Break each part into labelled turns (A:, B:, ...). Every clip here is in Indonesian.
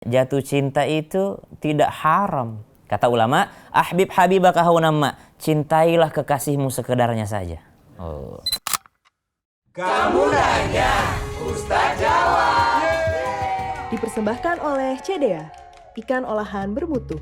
A: Jatuh cinta itu tidak haram. Kata ulama, ahbib habibaka haunamma, cintailah kekasihmu sekedarnya saja. Oh.
B: Kamu nanya, Ustaz jawab.
C: Dipersembahkan oleh CDA, ikan olahan bermutu.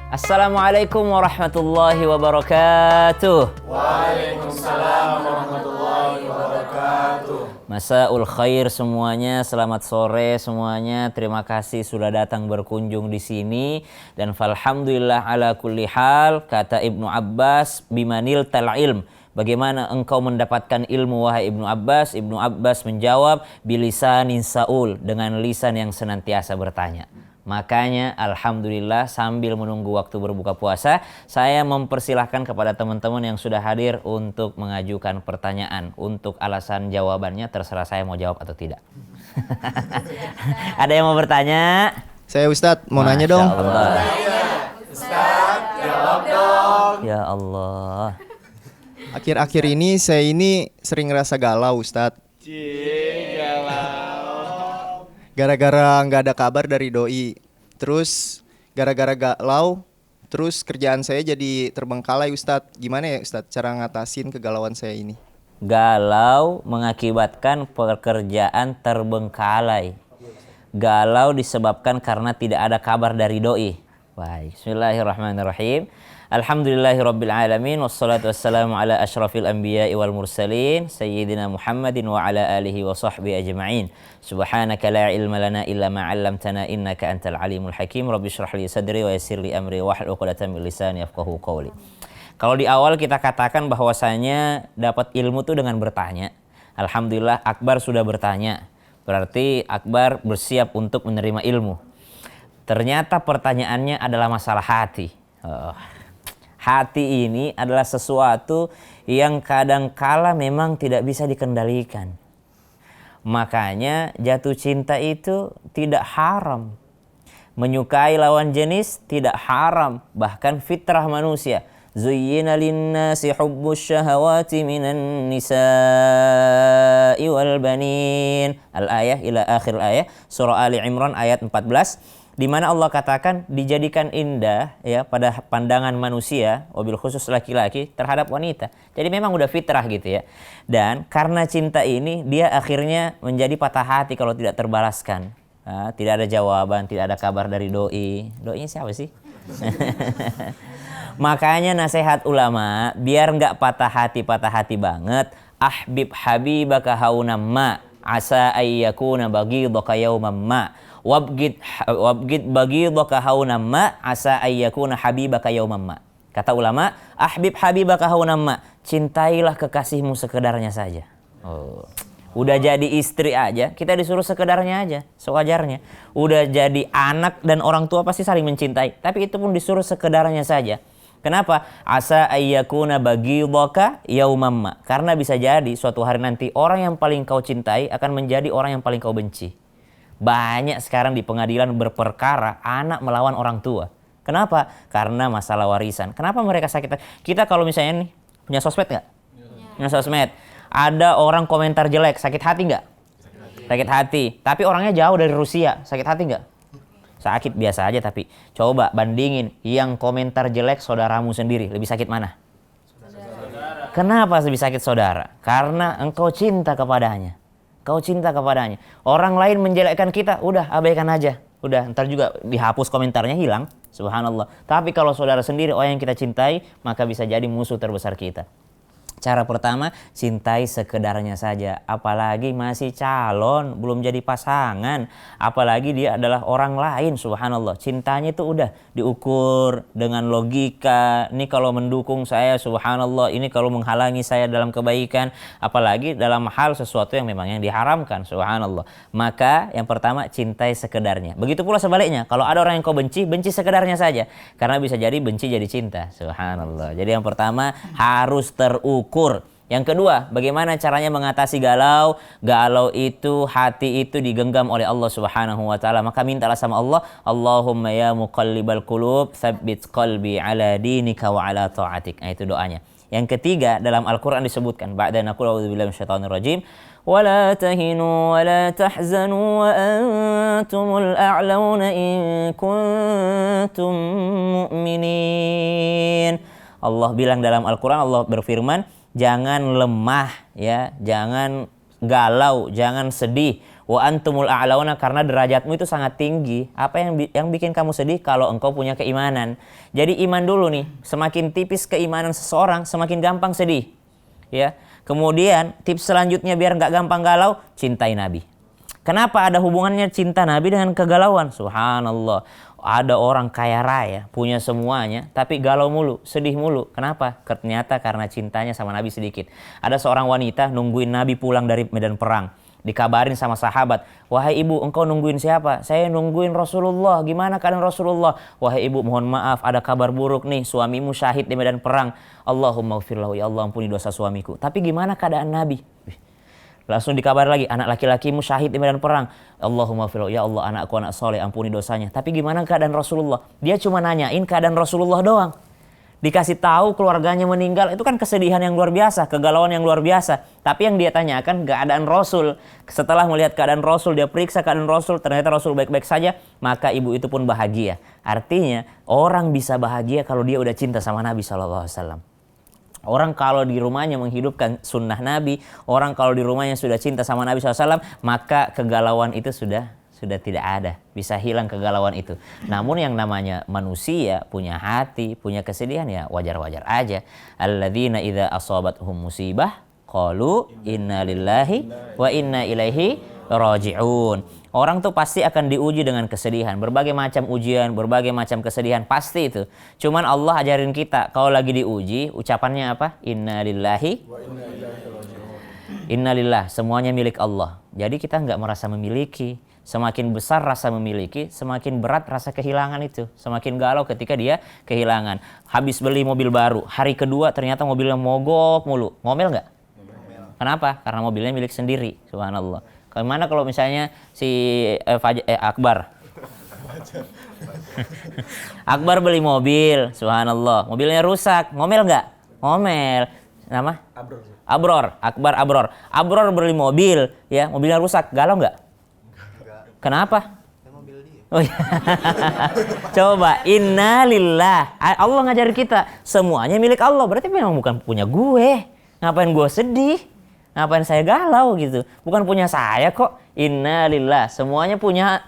A: Assalamualaikum warahmatullahi wabarakatuh.
B: Waalaikumsalam warahmatullahi wabarakatuh.
A: Masaul khair semuanya, selamat sore semuanya. Terima kasih sudah datang berkunjung di sini dan falhamdulillah ala kulli hal. Kata Ibnu Abbas, bimanil tal ilm. Bagaimana engkau mendapatkan ilmu wahai Ibnu Abbas? Ibnu Abbas menjawab, bilisanin saul, dengan lisan yang senantiasa bertanya. Makanya alhamdulillah sambil menunggu waktu berbuka puasa, saya mempersilahkan kepada teman-teman yang sudah hadir untuk mengajukan pertanyaan. Untuk alasan jawabannya terserah saya mau jawab atau tidak. Ada yang mau bertanya?
D: Saya Ustadz, mau nanya dong.
A: Allah.
B: Ustaz, jawab dong.
A: Ya Allah.
D: Akhir-akhir ini saya sering ngerasa galau Ustadz. Gara-gara nggak ada kabar dari doi. Terus gara-gara galau, terus kerjaan saya jadi terbengkalai Ustadz. Gimana ya Ustadz cara ngatasin kegalauan saya ini?
A: Galau mengakibatkan pekerjaan terbengkalai. Galau disebabkan karena tidak ada kabar dari doi. Baik, bismillahirrahmanirrahim. Alhamdulillahirabbil alamin wassalatu wassalamu ala asyrafil anbiya'i wal mursalin sayyidina Muhammadin wa ala alihi wa sahbihi ajma'in. Subhanaka la ilma lana illa ma 'allamtana innaka antal alimul hakim. Rabbi shrah li sadri wa yassir li amri wahlul 'uqdatam min lisani yafqahu qawli. Kalau di awal kita katakan bahwasanya dapat ilmu itu dengan bertanya. Alhamdulillah Akbar sudah bertanya. Berarti Akbar bersiap untuk menerima ilmu. Ternyata pertanyaannya adalah masalah hati. Hati ini adalah sesuatu yang kadangkala memang tidak bisa dikendalikan. Makanya jatuh cinta itu tidak haram. Menyukai lawan jenis tidak haram. Bahkan fitrah manusia. Zuyyina linnasi hubbus syahawati minan nisa'i wal banin. Al-ayah ila akhir ayah. Surah Ali Imran ayat 14. Di mana Allah katakan dijadikan indah ya pada pandangan manusia, wabil khusus laki-laki terhadap wanita. Jadi memang udah fitrah gitu ya. Dan karena cinta ini dia akhirnya menjadi patah hati kalau tidak terbalaskan. Tidak ada jawaban, tidak ada kabar dari doi. Doinya siapa sih? Makanya nasihat ulama biar nggak patah hati banget. Ahbib habibaka haunamma asa ayyakuna baghidaka yawman ma. Wabgid baghidaka haunamma asa ayyakuna habibaka yawman ma. Kata ulama, ahbib habibaka haunamma, cintailah kekasihmu sekedarnya saja. Oh. Udah jadi istri aja, kita disuruh sekedarnya aja, sewajarnya. Udah jadi anak dan orang tua pasti saling mencintai, tapi itu pun disuruh sekedarnya saja. Kenapa? Asa ayyakuna baghidaka yawman ma. Karena bisa jadi suatu hari nanti orang yang paling kau cintai akan menjadi orang yang paling kau benci. Banyak sekarang di pengadilan berperkara anak melawan orang tua. Kenapa? Karena masalah warisan. Kenapa mereka sakit? Kita kalau misalnya nih punya sosmed nggak? Punya sosmed. Ada orang komentar jelek, sakit hati nggak? Sakit hati. Tapi orangnya jauh dari Rusia, sakit hati nggak? Sakit biasa aja tapi. Coba bandingin yang komentar jelek saudaramu sendiri, lebih sakit mana? Saudara. Kenapa lebih sakit saudara? Karena engkau cinta kepadanya. Kau cinta kepadanya. Orang lain menjelekkan kita, udah abaikan aja. Udah, ntar juga dihapus komentarnya, hilang. Subhanallah. Tapi kalau saudara sendiri, orang yang kita cintai, maka bisa jadi musuh terbesar kita. Cara pertama, cintai sekedarnya saja. Apalagi masih calon, belum jadi pasangan. Apalagi dia adalah orang lain, subhanallah. Cintanya itu udah diukur dengan logika. Ini kalau mendukung saya, subhanallah. Ini kalau menghalangi saya dalam kebaikan. Apalagi dalam hal sesuatu yang memang yang diharamkan, subhanallah. Maka yang pertama, cintai sekedarnya. Begitu pula sebaliknya. Kalau ada orang yang kau benci, benci sekedarnya saja. Karena bisa jadi benci jadi cinta, subhanallah. Jadi yang pertama, harus terukur. Yang kedua, bagaimana caranya mengatasi galau? Galau itu, hati itu digenggam oleh Allah Subhanahu wa taala. Maka mintalah sama Allah, Allahumma ya muqallibal qulub, tsabbit qalbi ala dinika wa ala ta'atik. Nah, itu doanya. Yang ketiga, dalam Al-Qur'an disebutkan, ba'da naqul a'udzubillahi minasyaitonir rajim, ولا تهنوا ولا تحزنوا وأنتم الأعلون إن كنتم مؤمنين. Allah bilang dalam Al-Quran, Allah berfirman, jangan lemah ya, jangan galau, jangan sedih. Wa antumul a'launa, karena derajatmu itu sangat tinggi. Apa yang bikin kamu sedih? Kalau engkau punya keimanan. Jadi iman dulu nih, semakin tipis keimanan seseorang, semakin gampang sedih. Ya. Kemudian tips selanjutnya biar nggak gampang galau, cintai Nabi. Kenapa ada hubungannya cinta Nabi dengan kegalauan? Subhanallah. Ada orang kaya raya, punya semuanya, tapi galau mulu, sedih mulu. Kenapa? Ternyata karena cintanya sama Nabi sedikit. Ada seorang wanita nungguin Nabi pulang dari medan perang. Dikabarin sama sahabat, wahai ibu, engkau nungguin siapa? Saya nungguin Rasulullah. Gimana keadaan Rasulullah? Wahai ibu, mohon maaf, ada kabar buruk nih, suamimu syahid di medan perang. Allahumma ghfirlahu, ya Allah ampuni dosa suamiku. Tapi gimana keadaan Nabi? Langsung dikabar lagi, anak laki-lakimu syahid di medan perang. Allahumma ghfirlahu, ya Allah anakku anak soleh, ampuni dosanya. Tapi gimana keadaan Rasulullah? Dia cuma nanyain keadaan Rasulullah doang. Dikasih tahu keluarganya meninggal, itu kan kesedihan yang luar biasa, kegalauan yang luar biasa. Tapi yang dia tanyakan keadaan Rasul. Setelah melihat keadaan Rasul, dia periksa keadaan Rasul, ternyata Rasul baik-baik saja, maka ibu itu pun bahagia. Artinya orang bisa bahagia kalau dia udah cinta sama Nabi SAW. Orang kalau di rumahnya menghidupkan sunnah Nabi, orang kalau di rumahnya sudah cinta sama Nabi SAW, maka kegalauan itu sudah tidak ada, bisa hilang kegalauan itu. Namun yang namanya manusia punya hati, punya kesedihan, ya wajar-wajar aja. Alladzina idza asabathum musibah qalu inna lillahi wa inna ilaihi raji'un. Orang tuh pasti akan diuji dengan kesedihan, berbagai macam ujian, berbagai macam kesedihan, pasti itu. Cuman Allah ajarin kita kalau lagi diuji, ucapannya apa? Inna lillahi wa inna ilaihi raji'un. Innalillah, semuanya milik Allah. Jadi kita nggak merasa memiliki. Semakin besar rasa memiliki, semakin berat rasa kehilangan itu. Semakin galau ketika dia kehilangan. Habis beli mobil baru, hari kedua ternyata mobilnya mogok mulu. Ngomel nggak? Kenapa? Karena mobilnya milik sendiri. Subhanallah. Gimana kalau misalnya si Akbar? Akbar beli mobil, subhanallah. Mobilnya rusak, ngomel nggak? Ngomel. Nama? Abror. Akbar Abror. Abror beli mobil, ya mobilnya rusak, galau nggak? Kenapa? Oh iya. Coba, innalillah. Allah ngajarin kita, semuanya milik Allah. Berarti memang bukan punya gue. Ngapain gue sedih? Ngapain saya galau gitu? Bukan punya saya kok. Innalillah, semuanya punya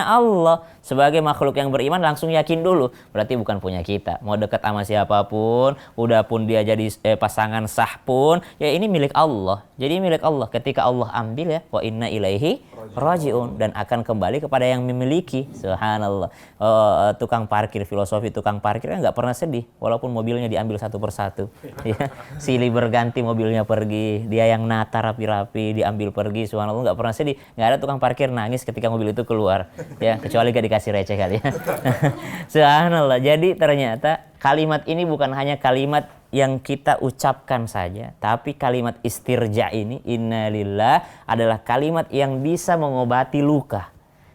A: Allah. Sebagai makhluk yang beriman langsung yakin dulu, berarti bukan punya kita. Mau dekat sama siapapun, udah pun dia jadi pasangan sah pun, ya ini milik Allah. Jadi milik Allah. Ketika Allah ambil, ya wa inna ilaihi raji'un, dan akan kembali kepada yang memiliki. Subhanallah. Tukang parkir, filosofi tukang parkir kan nggak pernah sedih walaupun mobilnya diambil satu persatu. Ya, silih berganti mobilnya pergi, dia yang nata rapi-rapi diambil pergi. Subhanallah, nggak pernah sedih. Nggak ada tukang parkir nangis ketika mobil itu keluar, ya kecuali gak dikasih receh kali ya. Subhanallah. Jadi ternyata kalimat ini bukan hanya kalimat yang kita ucapkan saja, tapi kalimat istirja ini, innalillah, adalah kalimat yang bisa mengobati luka.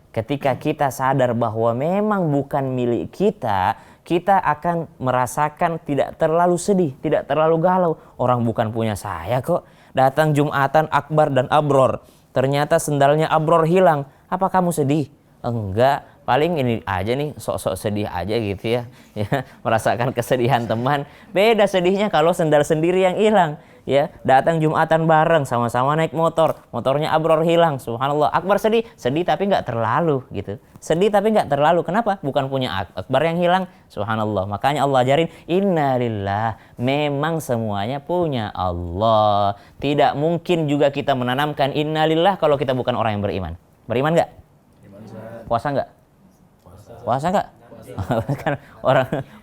A: Ketika kita sadar bahwa memang bukan milik kita, kita akan merasakan tidak terlalu sedih, tidak terlalu galau. Orang bukan punya saya kok. Datang Jumatan Akbar dan Abror, ternyata sendalnya Abror hilang. Apa kamu sedih? Enggak, paling ini aja nih, sok-sok sedih aja gitu ya. Ya, merasakan kesedihan teman. Beda sedihnya kalau sendal sendiri yang hilang. Ya, datang Jumatan bareng, sama-sama naik motor, motornya Abror hilang. Subhanallah. Akbar sedih tapi nggak terlalu gitu. Sedih tapi nggak terlalu. Kenapa? Bukan punya Akbar yang hilang. Subhanallah. Makanya Allah ajarin, innalillah, memang semuanya punya Allah. Tidak mungkin juga kita menanamkan innalillah kalau kita bukan orang yang beriman. Beriman nggak? Puasa nggak? Puasa nggak? Kan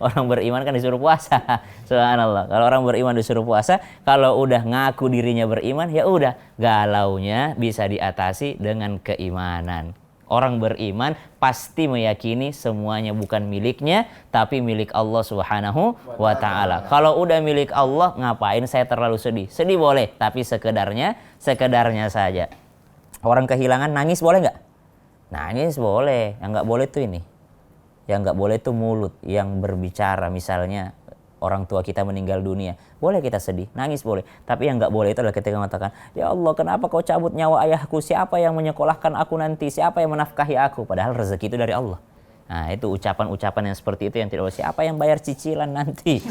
A: orang beriman kan disuruh puasa. Subhanallah. Kalau orang beriman disuruh puasa, kalau udah ngaku dirinya beriman, ya udah, galaunya bisa diatasi dengan keimanan. Orang beriman pasti meyakini semuanya bukan miliknya, tapi milik Allah Subhanahu wa ta'ala. Kalau udah milik Allah, ngapain saya terlalu sedih? Sedih boleh, tapi sekedarnya saja. Orang kehilangan nangis boleh nggak? Nangis boleh, yang nggak boleh tuh ini. Yang nggak boleh tuh mulut yang berbicara, misalnya orang tua kita meninggal dunia. Boleh kita sedih, nangis boleh. Tapi yang nggak boleh itu adalah ketika mengatakan, ya Allah kenapa kau cabut nyawa ayahku? Siapa yang menyekolahkan aku nanti? Siapa yang menafkahi aku? Padahal rezeki itu dari Allah. Nah itu ucapan-ucapan yang seperti itu yang tidak boleh. Siapa yang bayar cicilan nanti?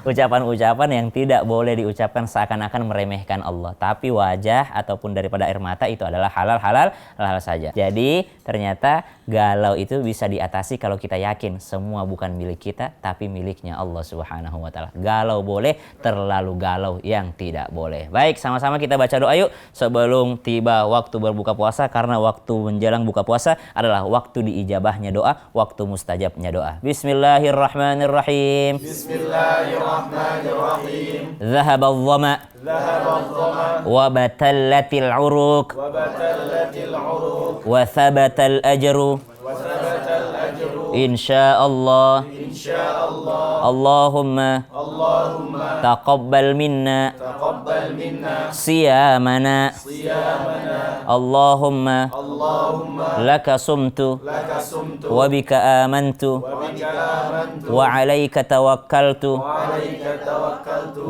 A: Ucapan-ucapan yang tidak boleh diucapkan seakan-akan meremehkan Allah. Tapi wajah ataupun daripada air mata itu adalah halal saja. Jadi ternyata galau itu bisa diatasi kalau kita yakin semua bukan milik kita tapi miliknya Allah Subhanahu wa taala. Galau boleh, terlalu galau yang tidak boleh. Baik, sama-sama kita baca doa yuk sebelum tiba waktu berbuka puasa, karena waktu menjelang buka puasa adalah waktu diijabah doa, waktu mustajabnya doa. Bismillahirrahmanirrahim.
B: Bismillahirrahmanirrahim.
A: Zahabal dhama wa batallatil uruq wa thabatal ajru insyaallah. Allahumma taqabbal minna siyamana. Allahumma laka sumtu wa bika amantu wa alaika tawakkaltu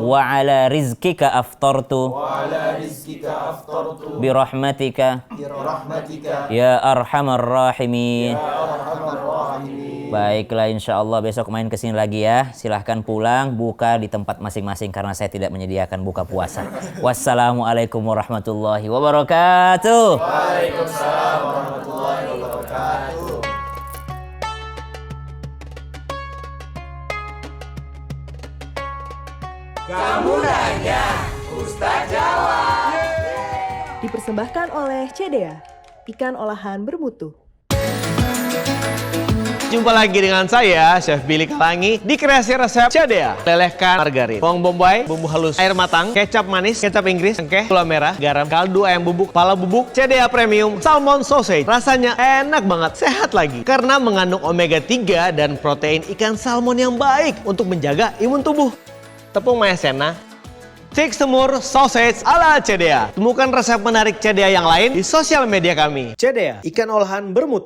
A: wa ala rizkika aftartu birahmatika ya arhamar rahimin. Baiklah, insya Allah besok main kesini lagi ya. Silahkan pulang, buka di tempat masing-masing karena saya tidak menyediakan buka puasa. Wassalamualaikum warahmatullahi wabarakatuh.
B: Waalaikumsalam warahmatullahi wabarakatuh. Kamu nanya, Ustaz jawab.
C: Dipersembahkan oleh CDA, ikan olahan bermutu.
E: Jumpa lagi dengan saya, Chef Billy Kalangi, di kreasi resep CDA. Lelehkan margarin, bawang bombay, bumbu halus, air matang, kecap manis, kecap Inggris, cengkeh, gula merah, garam, kaldu ayam bubuk, kepala bubuk, CDA Premium, salmon sausage. Rasanya enak banget, sehat lagi. Karena mengandung omega 3 dan protein ikan salmon yang baik untuk menjaga imun tubuh. Tepung maizena, cik semur sausage ala CDA. Temukan resep menarik CDA yang lain di sosial media kami. CDA, ikan olahan bermutu.